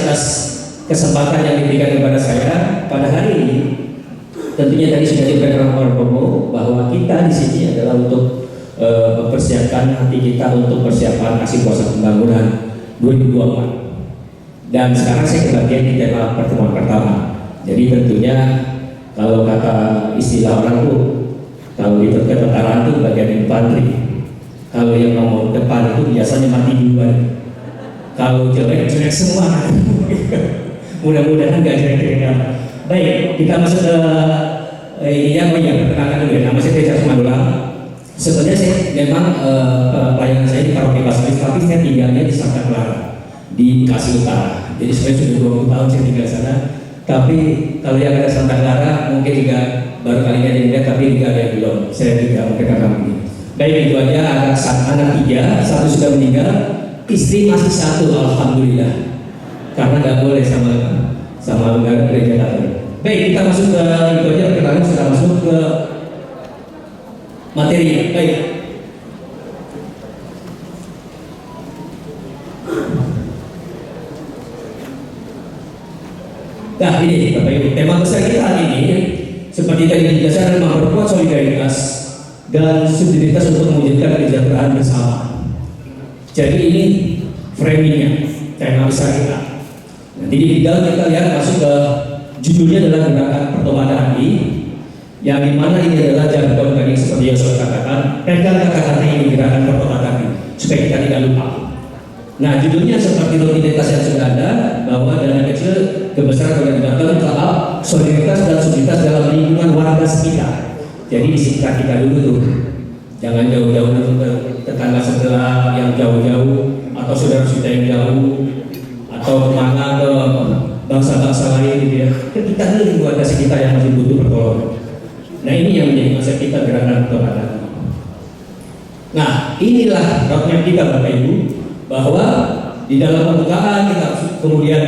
atas kesempatan yang diberikan kepada saya pada hari ini. Tentunya tadi sudah diberikan oleh Romo bahwa kita di sini adalah untuk mempersiapkan hati kita untuk persiapan aksi puasa pembangunan 2024. Dan sekarang saya kebagian di tema pertemuan pertama. Jadi tentunya kalau kata istilah orang tuh, kalau di ketentaraan tuh bagian infanteri. Kalau yang nomor depan itu biasanya mati duluan. Kalau jelek-jelek semua. Mudah-mudahan nggak jelek-jelek. Baik, kita masuk ke perkenalkan dulu ya. Nama saya Tejas Mandola. Sebenarnya saya memang pelayanan saya di Paroki Basilius, tapi saya tinggalnya di Santa Clara di Bekasi Utara. Jadi saya sudah 20 tahun saya tinggal di sana. Tapi kalau yang ada Santa Clara mungkin juga baru kali ini ada, tapi juga ada yang belum. Saya juga mungkin akan ini. Baik, itu aja. Ada anak 3, 1 sudah meninggal, istri masih 1, alhamdulillah. Karena nggak boleh sama negara gereja Katolik. Baik, kita masuk ke itu aja, perkenalan sudah masuk ke materi. Baik. Nah ini Bapak Ibu, tema besar kita hari ini seperti tadi dijelaskan, memperkuat solidaritas dan subsidiaritas untuk mewujudkan kesejahteraan bersama. Jadi ini framingnya, tema besar kita. Nanti di dalam kita lihat masuk ke judulnya adalah gerakan pertobatan hati, yang dimana ini adalah jargon tadi seperti yang saya katakan, pegang kata-kata ini gerakan pertobatan hati supaya kita tidak lupa. Nah judulnya seperti rutinitas yang sudah ada, bahwa dana kecil kebesaran kegiatan tahap solidaritas dan subsidiaritas dalam lingkungan warga sekitar. Jadi disingkat kita dulu tuh, jangan jauh-jauh ke tetangga sebelah yang jauh-jauh atau saudara kita yang jauh atau kemana ke bangsa-bangsa lain gitu ya. Kita dulu warga sekitar yang masih butuh pertolongan. Nah ini yang menjadi konsep kita gerakan pertobatan. Nah inilah roadmap kita Bapak Ibu, bahwa di dalam pembukaan kita kemudian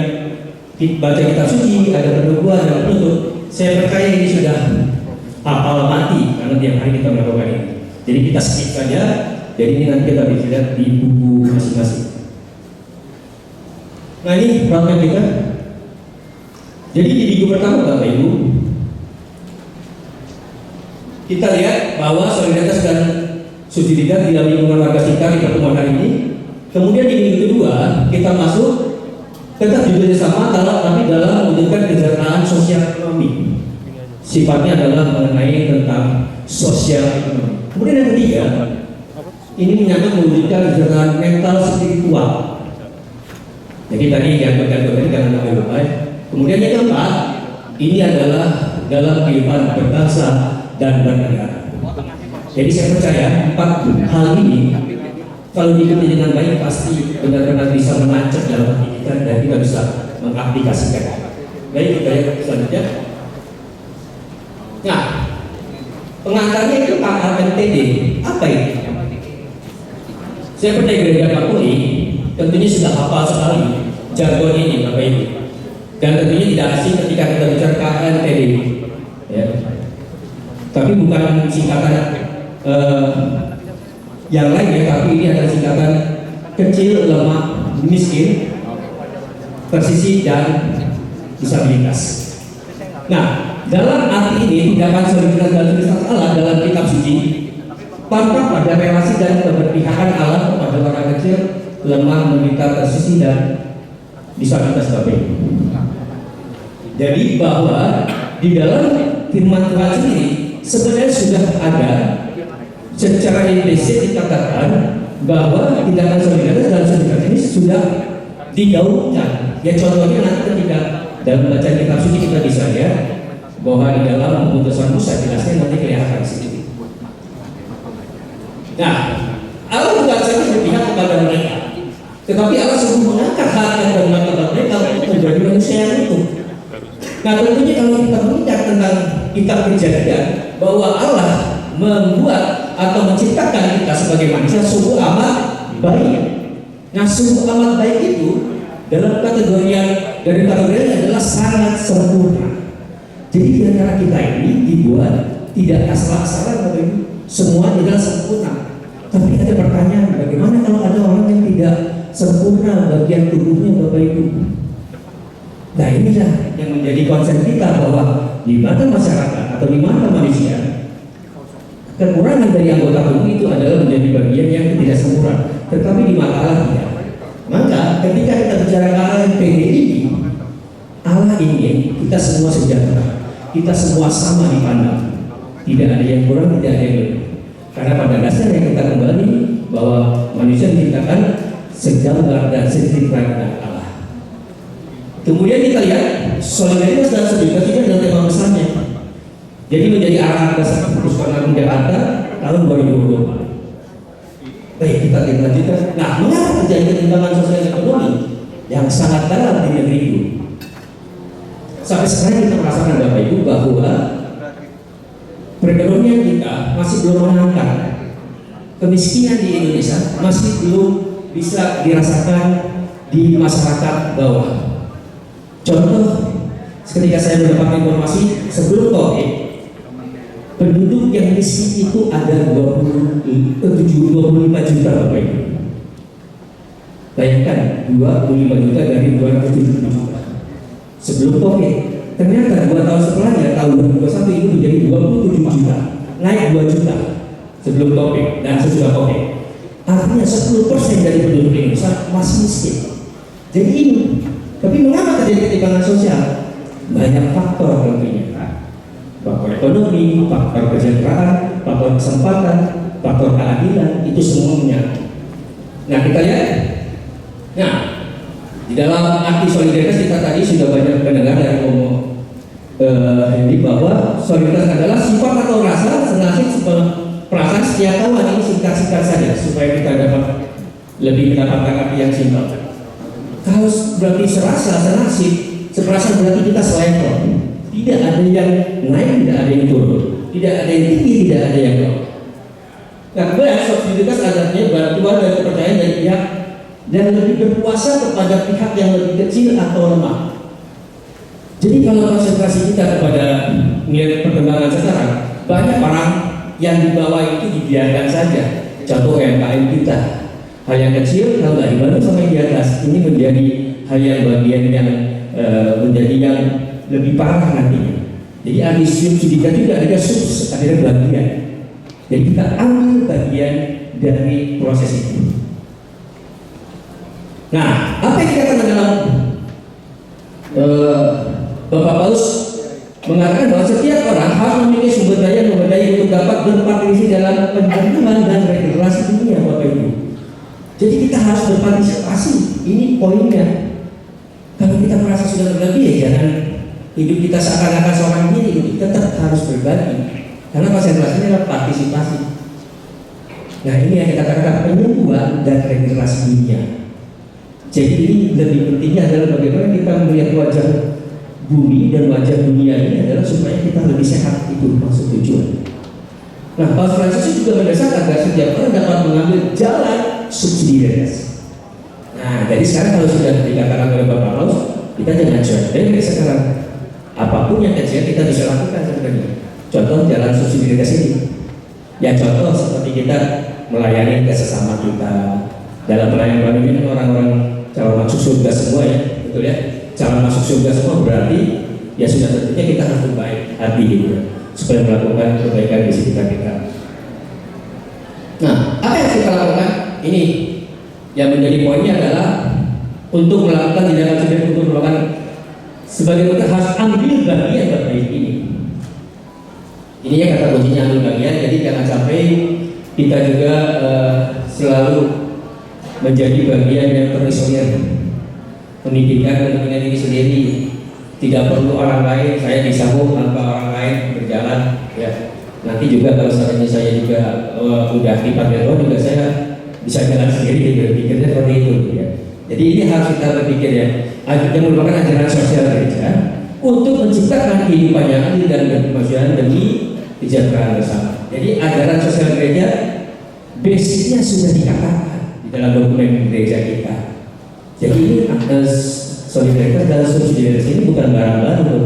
baca kitab suci, ada penubuhan dan penutup. Saya percaya ini sudah hafal mati karena tiap hari kita melakukan ini. Jadi kita skip saja. Jadi ini nanti kita bisa lihat di buku masing-masing. Nah ini roadmap kita. Jadi di minggu pertama Bapak Ibu, kita lihat bahwa solidaritas dan subsidiaritas di dalam lingkungan warga sekitar di pertemuan hari ini. Kemudian di minggu kedua kita masuk tetap judulnya sama, tapi dalam mewujudkan kesejahteraan sosial ekonomi. Sifatnya adalah mengenai tentang sosial ekonomi. Kemudian yang ketiga, ini menyangkut mewujudkan kesejahteraan mental spiritual. Jadi tadi yang bergantung karena nama lupa. Kemudian yang keempat, ini adalah dalam kehidupan berbangsa dan bernegara. Jadi saya percaya 4 hal ini kalau diikuti dengan baik pasti benar-benar bisa menancap dalam hati kita dan kita bisa mengaplikasikan. Baik, kita lihat selanjutnya. Nah, pengantarnya itu KLMTD. Apa ini? Saya percaya gereja Katolik tentunya sudah hafal sekali jargon ini Bapak Ibu. Dan tentunya tidak asing ketika kita bicara KLMTD. Ya. Tapi bukan singkatan yang lain ya, tapi ini adalah singkatan kecil, lemah, miskin, tersisih dan disabilitas. Nah, dalam arti ini tindakan solidaritas dan subsidiaritas Allah dalam kitab suci tanpa pada relasi dan keberpihakan Allah kepada orang kecil, lemah, menderita, tersisih dan disabilitas Bapak. Jadi bahwa di dalam firman Tuhan sendiri sebenarnya sudah ada secara implisit dikatakan bahwa tindakan solidaritas dan subsidiaritas ini sudah digaungkan. Ya contohnya nanti ketika dalam bacaan kitab suci kita bisa lihat bahwa di dalam keputusan Musa jelasnya nanti kelihatan di situ. Nah, Allah bukan saja berpihak kepada mereka, tetapi Allah sungguh mengangkat hati dan mengangkat mereka untuk menjadi manusia yang utuh. Nah tentunya kalau kita melihat tentang kitab Kejadian bahwa Allah membuat atau menciptakan kita sebagai manusia sungguh amat baik. Nah sungguh amat baik itu dalam kategori yang dari kategorinya adalah sangat sempurna. Jadi di antara kita ini dibuat tidak asal-asalan Bapak Ibu, semua adalah sempurna. Tapi ada pertanyaan, bagaimana kalau ada orang yang tidak sempurna bagian tubuhnya Bapak Ibu? Nah inilah yang menjadi concern kita, bahwa di mata masyarakat atau di mata manusia, kekurangan dari anggota tubuh itu adalah menjadi bagian yang tidak sempurna, tetapi di mata Allah tidak. Maka ketika kita bicara Allah yang PGI, Allah ingin kita semua sejahtera, kita semua sama dipandang, tidak ada yang kurang, tidak ada yang lebih. Karena pada dasarnya kita kembali bahwa manusia diciptakan segambar dan setitik dengan Allah. Kemudian kita lihat solidaritas dan solidaritas ini adalah tema besarnya. Jadi menjadi arahan dasar Keputusan Agung Jakarta tahun 2024. Baik, kita lanjutkan. Nah, mengapa terjadi ketimpangan sosial dan ekonomi yang sangat dalam di negeri itu? Sampai sekarang kita merasakan Bapak Ibu bahwa perekonomian kita masih belum mengangkat. Kemiskinan di Indonesia masih belum bisa dirasakan di masyarakat bawah. Contoh, ketika saya mendapat informasi sebelum COVID, penduduk yang miskin itu ada 25 juta Bapak Ibu. Bayangkan 25 juta dari 270 juta sebelum COVID. Ternyata 2 tahun setelahnya, tahun 2021 itu menjadi 27 juta, naik 2 juta sebelum COVID dan sesudah COVID. Artinya 10% dari penduduk Indonesia masih miskin. Jadi ini, tapi mengapa terjadi ketimpangan sosial? Banyak faktor tentunya. Faktor ekonomi, faktor kesejahteraan, faktor kesempatan, faktor keadilan, itu semua menyatu. Nah kita lihat, nah di dalam arti solidaritas kita tadi sudah banyak mendengar dari ngomong Henry bahwa solidaritas adalah sifat atau rasa senasib perasaan setiap kawan. Ini singkat-singkat saja supaya kita dapat lebih mendapatkan arti yang simpel. Kalau berarti serasa, senasib, seperasaan berarti kita selevel. Tidak ada yang naik, tidak ada yang turun, tidak ada yang tinggi, tidak ada yang bawah. Nah, kemudian solidaritas artinya bantuan dan kepercayaan dari pihak dan lebih berkuasa kepada pihak yang lebih kecil atau lemah. Jadi kalau konsentrasi kita kepada nilai perkembangan sekarang, banyak orang yang di bawah itu dibiarkan saja. Contoh UMKM kita, hal yang kecil kalau nggak dibantu sama yang di atas, ini menjadi hal yang bagian yang menjadi yang lebih parah nantinya. Jadi ada subsidi juga, ada subs, ada bagian. Jadi kita ambil bagian dari proses itu. Nah, apa yang dikatakan dalam Bapak Paulus mengatakan bahwa setiap orang harus memiliki sumber daya untuk dapat berpartisipasi dalam perkembangan dan regenerasi dunia, Bapak Ibu. Jadi kita harus berpartisipasi. Ini poinnya. Kalau kita merasa sudah berbagi, ya jangan hidup kita seakan-akan seorang diri, tetap harus berbagi. Karena konsentrasinya adalah partisipasi. Nah ini yang kita katakan penyembuhan dan regenerasi dunia. Jadi ini lebih pentingnya adalah bagaimana kita melihat wajah bumi dan wajah dunia ini adalah supaya kita lebih sehat, itu maksud tujuan. Nah, Paus Fransisi juga mendesak agar setiap orang dapat mengambil jalan subsidiaritas. Nah, jadi sekarang kalau sudah dikatakan oleh Bapak Paus, kita jangan cuek sekarang. Apapun yang kecil kita bisa lakukan sebenarnya. Contoh jalan subsidiaritas ini. Ya contoh seperti kita melayani ke sesama kita. Dalam pelayanan ini orang-orang calon masuk surga semua ya, betul ya. Calon masuk surga semua berarti ya sudah tentunya kita harus baik hati gitu ya, supaya melakukan kebaikan di sekitar kita. Nah, apa yang kita lakukan? Ini yang menjadi poinnya adalah untuk melakukan tindakan sendiri, untuk melakukan sebagai kita harus ambil bagian terbaik ini. Ini ya kata kuncinya ambil bagian. Jadi jangan sampai kita juga selalu menjadi bagian yang terisolir. Pendidikan kepentingan diri sendiri, tidak perlu orang lain. Saya bisa tanpa orang lain berjalan ya. Nanti juga kalau seandainya saya juga udah di Padero juga saya bisa jalan sendiri, berpikirnya seperti itu ya. Jadi ini harus kita berpikir ya, yang merupakan ajaran sosial gereja untuk menciptakan kehidupan yang adil dan berkelanjutan demi kesejahteraan bersama. Jadi ajaran sosial gereja basicnya sudah dikatakan di dalam dokumen gereja kita. Jadi ini solidaritas dan subsidiaritas ini bukan barang baru,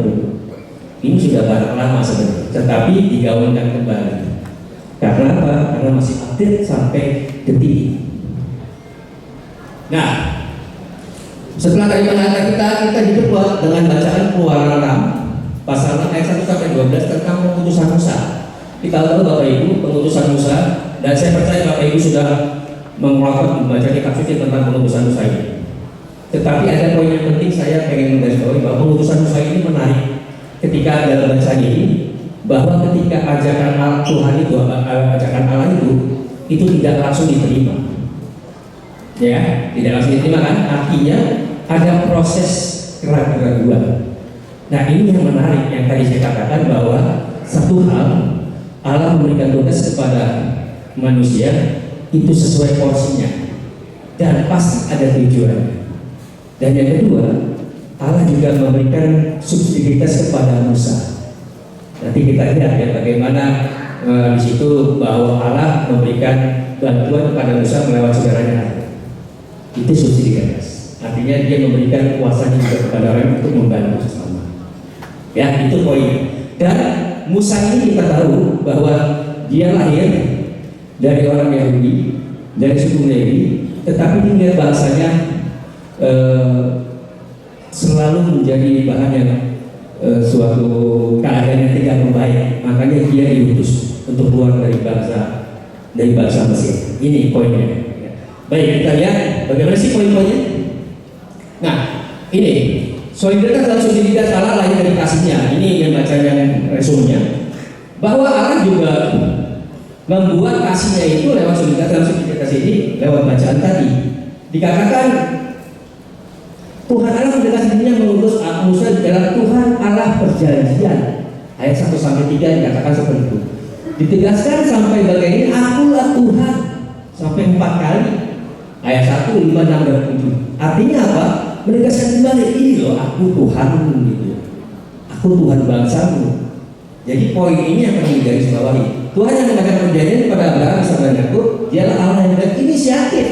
ini sudah barang lama sebenarnya, tetapi digaungkan kembali. Karena apa? Karena masih update sampai detik ini. Nah, Setelah tadi mengatakan kita diperkuat dengan bacaan Keluaran 6 pasal 6 ayat 1 sampai 12 tentang pengutusan Musa. Kita tahu Bapak Ibu pengutusan Musa, dan saya percaya Bapak Ibu sudah mengulang membaca kitab suci tentang pengutusan Musa ini. Tetapi ada poin yang penting saya pengen menggarisbawahi bahwa pengutusan Musa ini menarik ketika dalam bacaan ini, bahwa ketika ajakan Tuhan itu, ajakan Allah itu tidak langsung diterima. Ya, tidak langsung diterima kan? Artinya ada proses keraguan. Nah, ini yang menarik yang tadi saya katakan, bahwa satu hal Allah memberikan tugas kepada manusia itu sesuai porsinya dan pasti ada tujuan. Dan yang kedua, Allah juga memberikan subsidiaritas kepada Musa. Nanti kita lihat ya bagaimana di situ bahwa Allah memberikan bantuan kepada Musa melewati saudaranya. Itu subsidiaritas. Artinya dia memberikan kuasanya juga kepada orang untuk membantu sesama. Ya, itu poin. Dan Musa ini kita tahu bahwa dia lahir dari orang Yahudi, dari suku Lewi, tetapi dia bahasanya selalu menjadi bahan yang suatu keadaan yang tidak membaik. Makanya dia diutus untuk keluar dari bangsa Mesir. Ini poinnya. Baik, kita lihat bagaimana sih poin-poinnya. Nah, ini solidaritas dalam subsidiaritas Allah lahir dari kasihnya. Ini yang baca yang resumnya, bahwa Allah juga membuat kasihnya itu lewat solidaritas dalam subsidiaritas ini, lewat bacaan tadi. Dikatakan Tuhan Allah mendekat dirinya mengutus Musa di dalam Tuhan Allah perjanjian. Ayat 1 sampai 3 dikatakan seperti itu. Ditegaskan sampai bagian ini, akulah Tuhan, sampai 4 kali. Ayat 1, 5, 6, dan 7. Artinya apa? Menegaskan kembali, ini loh aku Tuhan gitu. Aku Tuhan bangsamu. Jadi poin ini yang perlu digarisbawahi. Tuhan yang mengadakan perjanjian kepada Abraham dan Yakub, dialah Allah yang berinisiatif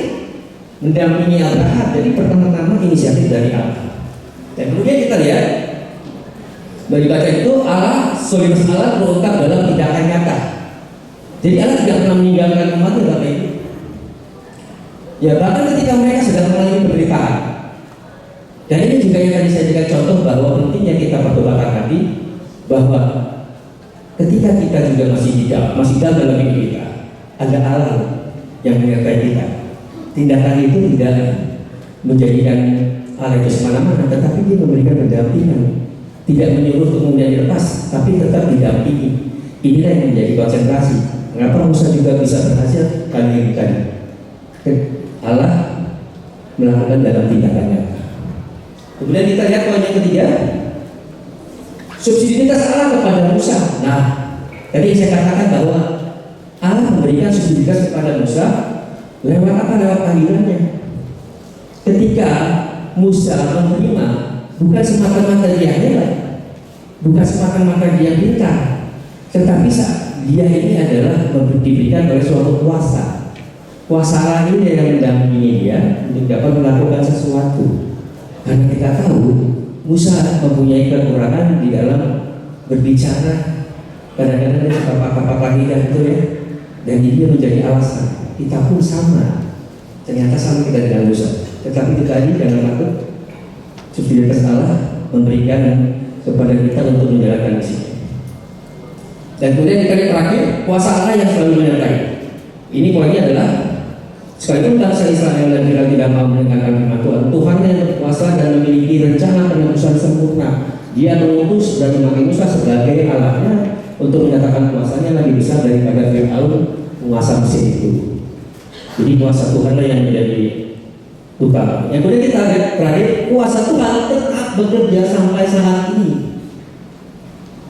mendampingi Abraham. Jadi pertama-tama inisiatif dari Allah. Dan kemudian kita lihat dari baca itu, Allah, solidaritas Allah terungkap dalam tindakan nyata. Jadi Allah tidak pernah meninggalkan umatnya dalam itu. Ya, bahkan ketika mereka sedang mengalami penderitaan. Dan ini juga yang tadi saya berikan contoh, bahwa pentingnya kita pertobatkan hati, bahwa ketika kita juga masih dalam hidup kita, ada Allah yang menyertai kita. Tindakan itu tidak menjadikan Allah itu semena-mena, tetapi dia memberikan pendampingan. Tidak menyuruh kemudian dilepas, tapi tetap didampingi. Inilah yang menjadi konsentrasi. Mengapa Musa juga bisa berhasil? Karena ini tadi, Allah melakukan dalam tindakannya. Kemudian kita lihat poin yang ketiga, subsidiaritas Allah kepada Musa. Nah, tadi saya katakan bahwa Allah memberikan subsidiaritas kepada Musa lewat apa? Lewat panggilannya. Ketika Musa menerima, bukan semata-mata dia hebat, bukan semata-mata dia pintar, tetapi dia ini adalah diberikan oleh suatu kuasa. Kuasa Allah ini yang mendampingi dia untuk dapat melakukan sesuatu. Karena kita tahu Musa mempunyai kekurangan di dalam berbicara. Kadang-kadang dia suka patah-patah lidah itu ya, dan ini menjadi alasan. Kita pun sama. Ternyata sama kita dengan Musa. Tetapi kita ini jangan takut. Subsidiaritas Allah memberikan kepada kita untuk menjalankan misi. Dan kemudian kita lihat terakhir, kuasa Allah yang selalu menyertai. Ini poinnya adalah, sekalipun bangsa Israel dan Israel tidak mau mendengarkan firman Tuhan, Tuhan yang berkuasa dan memiliki rencana penebusan sempurna. Dia mengutus dan memakai Musa sebagai Allahnya untuk menyatakan kuasanya lebih besar daripada Fir'aun penguasa Mesir itu. Jadi kuasa Tuhan yang menjadi utama. Yang kemudian kita lihat terakhir, kuasa Tuhan tetap bekerja sampai saat ini.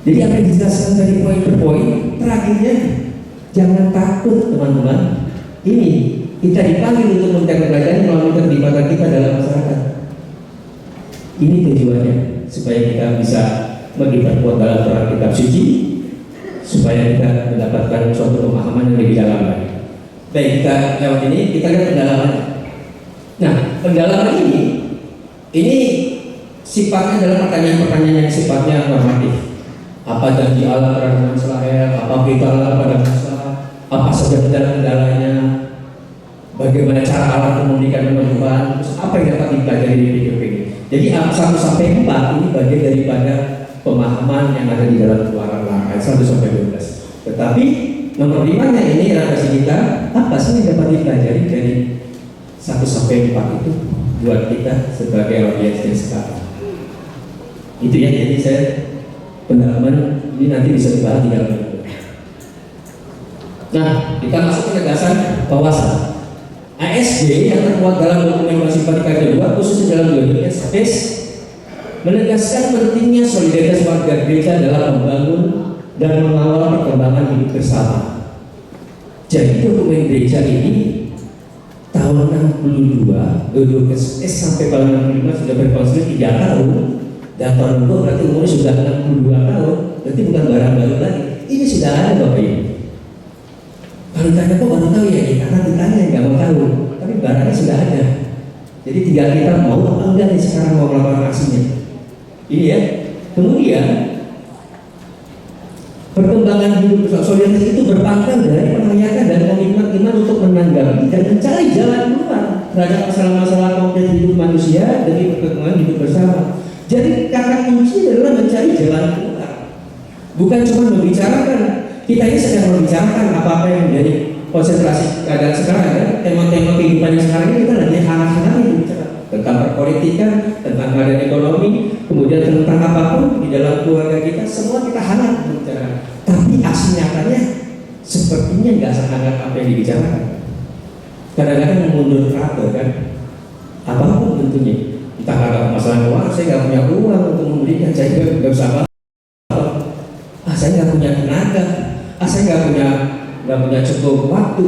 Jadi apa yang dijelaskan dari poin per poin, terakhirnya jangan takut teman-teman. Ini kita dipanggil untuk mencari kerajaan melalui keterlibatan kita dalam masyarakat. Ini tujuannya, supaya kita bisa diperkuat dalam Quran kitab suci, supaya kita mendapatkan suatu pemahaman yang lebih dalam lagi. Baik, kita lewat ini, kita lihat pendalaman. Nah, pendalaman ini sifatnya adalah pertanyaan-pertanyaan yang sifatnya normatif. Apa janji Allah terhadap Israel? Apa berita Allah pada Musa? Apa saja kendala-kendalanya? bagaimana cara Allah memberikan penemuan, terus apa yang dapat dipelajari dari hidup ini. Jadi 1 sampai 4 ini bagian daripada pemahaman yang ada di dalam Keluaran ayat 1 sampai 12. Tetapi nomor 5-nya ini rahasia kita, apa sih yang dapat dipelajari dari 1 sampai 4 itu buat kita sebagai audiens yang sekarang. Itu ya, jadi saya pendalaman ini nanti bisa dibahas di dalam video. Nah, kita masuk penegasan wawasan. ASD yang termuat dalam dokumen Simpatika kedua, khususnya dalam Gaudium et Spes, menegaskan pentingnya solidaritas warga gereja dalam membangun dan mengawal perkembangan hidup bersama. Jadi dokumen gereja ini tahun 62, Gaudium et Spes sampai tahun 65 sudah berkonsili 3 tahun, dan tahun itu berarti umurnya sudah 62 tahun, berarti bukan barang baru lagi. Ini sudah ada Bapak Ibu. Kalau ditanya kok baru tahu ya, karena ditanya nggak mau tahu, tapi barangnya sudah ada. Jadi tinggal kita mau apa enggak nih sekarang mau melakukan aksinya. Ini ya. Kemudian perkembangan hidup solidaritas itu berpangkal dari penghayatan dan komitmen iman untuk menanggapi dan mencari jalan keluar terhadap masalah-masalah konkret hidup manusia demi perkembangan hidup bersama. Jadi kata kunci adalah mencari jalan keluar, bukan cuma membicarakan. Kita ini sedang membicarakan apa-apa yang menjadi konsentrasi keadaan sekarang, kan? Tema-tema kehidupan yang sekarang ini kita lagi hangat-hangat berbicara tentang perpolitikan, tentang keadaan ekonomi, kemudian tentang apapun di dalam keluarga kita, semua kita hangat berbicara. Tapi aksi nyatanya sepertinya nggak sehangat apa yang dibicarakan. Kadang-kadang mundur teratur kan, apapun bentuknya. Entah ada masalah keuangan, saya nggak punya uang untuk membelinya, saya juga nggak bisa apa. Saya nggak punya tenaga. Saya nggak punya cukup waktu,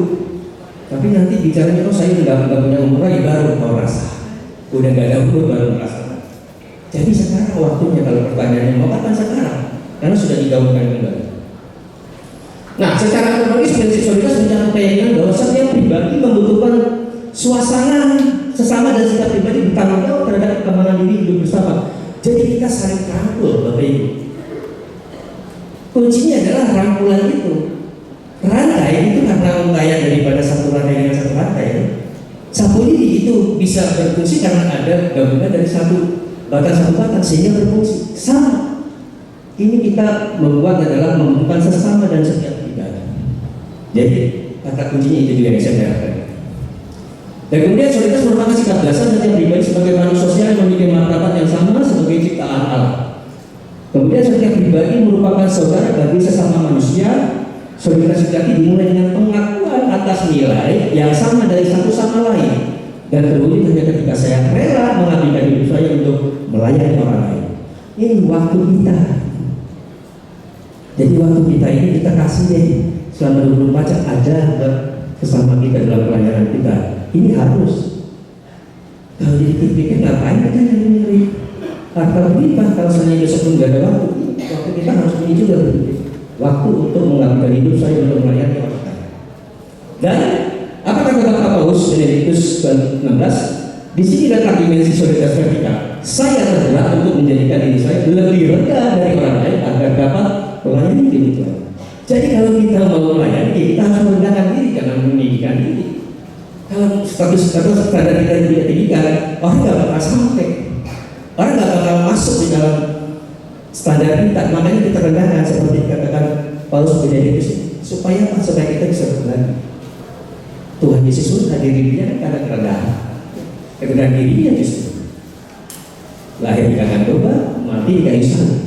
tapi nanti bicaranya saya nggak punya umur lagi baru mau rasa, udah nggak ada umur baru merasa. Jadi sekarang waktunya kalau pertanyaannya mau kapan sekarang, karena sudah digaungkan kembali. Nah, secara kronologis prinsip solidaritas menyampaikan bahwa setiap pribadi membutuhkan suasana sesama dan sikap pribadi bertanggung jawab terhadap perkembangan diri hidup bersama. Jadi kita saling rangkul, Bapak Ibu. Kuncinya adalah rangkulan itu. Rantai itu karena ungkayan daripada satu rantai dengan satu rantai. Satu lidi itu bisa berfungsi karena ada gabungan dari satu batang sehingga berfungsi sama. Ini kita membuat adalah membutuhkan sesama dan setiap pribadi. Jadi kata kuncinya itu juga yang saya katakan. Dan kemudian solidaritas merupakan sikap dasar setiap pribadi sebagai makhluk sosial yang memiliki martabat yang sama sebagai ciptaan Allah. Kemudian setiap pribadi merupakan saudara bagi sesama manusia. Solidaritas sejati dimulai dengan pengakuan atas nilai yang sama dari satu sama lain, dan terwujud hanya ketika saya rela mengabdikan hidup saya untuk melayani orang lain. Ini waktu kita. Jadi waktu kita ini kita kasih deh selama 24 jam ada sesama kita dalam pelayanan kita. Ini harus. Kalau dipikir ngapain kita nyari harta berlimpah kalau seandainya besok pun nggak ada waktu kita harus punya juga waktu untuk mengabdikan hidup saya untuk melayani orang lain. Dan apa kata Bapak Paulus Benediktus ke-16? Di sini letak dimensi solidaritas vertikal. Saya tergerak untuk menjadikan diri saya lebih rendah dari orang lain agar dapat melayani hidup Tuhan. Jadi kalau kita mau melayani, kita harus merendahkan diri, jangan meninggikan diri. Kalau status standar kita tidak tinggikan, orang nggak bakal sampai. Orang nggak bakal masuk di dalam standar kita, makanya kita rendahkan seperti dikatakan Paulus Benediktus supaya kita bisa berbagi. Tuhan Yesus pun hadir dirinya karena kerendahan dirinya justru. Lahir di kandang domba, mati di kayu salib.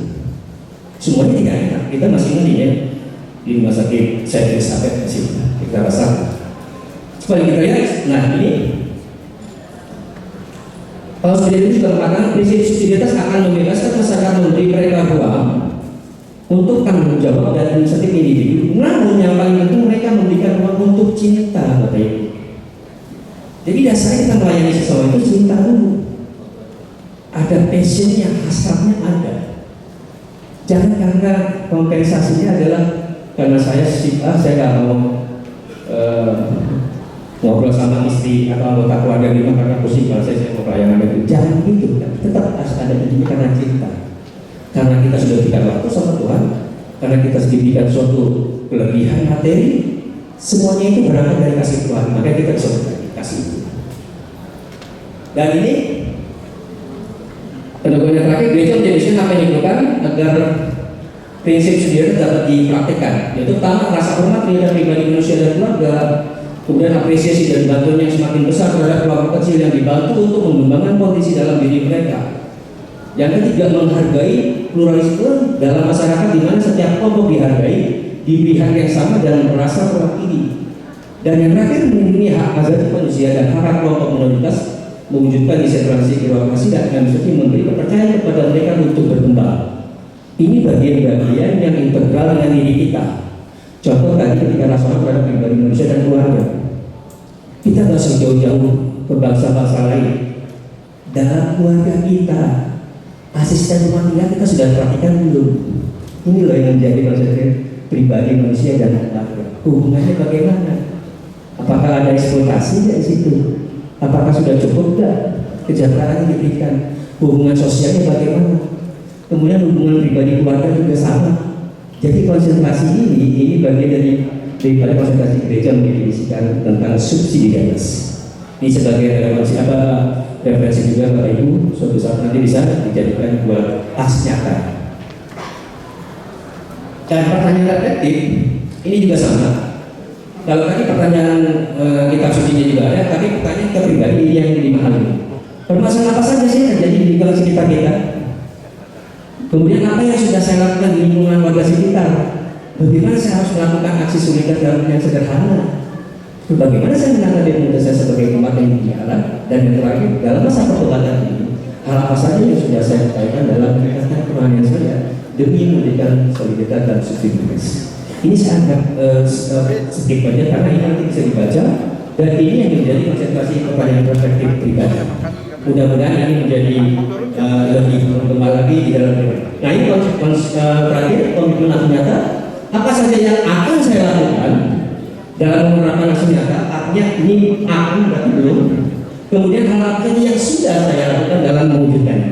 Semuanya tidak enak. Kita masih ingat di rumah sakit Saint Elizabeth masih kita rasa. Coba kita lihat. Nah ini Paulus Benediktus juga mengatakan prinsip subsidiaritas akan membebaskan masyarakat memberi mereka ruang untuk tanggung jawab dan inisiatif individu. Namun yang paling penting mereka memberikan ruang untuk cinta, Bapak Ibu. Jadi dasarnya kita melayani seseorang itu cinta dulu. Ada passionnya, hasratnya ada. Jangan karena kompensasinya adalah karena saya nggak mau ngobrol sama istri atau anggota keluarga di rumah karena pusing kalau saya mau pelayanan itu. Jangan gitu, tetap harus ada ini karena cinta. Karena kita sudah berikan waktu sama Tuhan, karena kita sudah berikan suatu kelebihan materi, semuanya itu berangkat dari kasih Tuhan. Maka kita bisa berbagi. aksi itu. Dan ini peneguhan yang terakhir, gereja menjadi apa yang diperlukan agar prinsip sendiri dapat dipraktikkan, yaitu pertama rasa hormat terhadap pribadi manusia dan keluarga, kemudian apresiasi dan bantuan yang semakin besar terhadap kelompok kecil yang dibantu untuk mengembangkan kondisi dalam diri mereka. Yang ketiga, menghargai pluralisme dalam masyarakat di mana setiap kelompok dihargai, diberi hak yang sama dan merasa terwakili. Dan yang terakhir, melindungi hak asasi manusia dan hak kelompok minoritas, mewujudkan desentralisasi birokrasi dan administrasi, memberi kepercayaan kepada mereka untuk berkembang. Ini bagian-bagian yang integral dengan diri kita. Contoh tadi ketika rasa hormat terhadap pribadi manusia dan keluarga, kita nggak usah jauh-jauh ke bangsa-bangsa lain. Dalam keluarga kita, asisten rumah tangga kita sudah perhatikan belum? Ini loh yang menjadi konsep pribadi manusia dan keluarga. Hubungannya bagaimana? Apakah ada eksploitasi dari situ? Apakah sudah cukup nggak kesejahteraan yang diberikan? Hubungan sosialnya bagaimana? Kemudian hubungan pribadi keluarga juga sama. Jadi konsentrasi ini bagian daripada konsentrasi gereja mendefinisikan tentang subsidiaritas. Ini sebagai referensi juga Bapak Ibu, suatu saat nanti bisa dijadikan buat aksi nyata. Dan pertanyaan reflektif ini juga sama. Kalau tadi pertanyaan kitab sucinya juga ada, tapi pertanyaan ke pribadi yang dimahami. Permasalahan apa saja sih yang terjadi di lingkungan sekitar kita? Kemudian apa yang sudah saya lakukan di lingkungan warga sekitar? Bagaimana saya harus melakukan aksi solidaritas yang sederhana? Bagaimana saya menangani komunitas saya sebagai umat yang diarah? Dan yang terakhir, dalam masa pertobatan ini, hal apa saja yang sudah saya sampaikan dalam meningkatkan kerohanian saya demi memberikan solidaritas dan subsidiaritas? Ini saya anggap skip aja karena ini nanti bisa dibaca, dan ini yang menjadi konsentrasi kepada perspektif pribadi. Mudah-mudahan ini menjadi lebih berkembang lagi di dalam pribadi. Nah ini terakhir, komitmen aksi nyata. Apa saja yang akan saya lakukan dalam menerapkan aksi nyata? Artinya ini akan berarti belum. Kemudian hal apa yang sudah saya lakukan dalam mewujudkannya.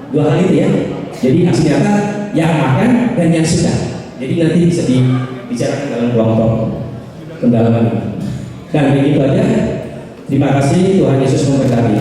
Dua hal itu ya. Jadi aksi nyata yang akan dan yang sudah. Jadi nanti bisa dibicarakan dalam kelompok pendalaman. Dan begitu aja. Terima kasih, Tuhan Yesus memberkati.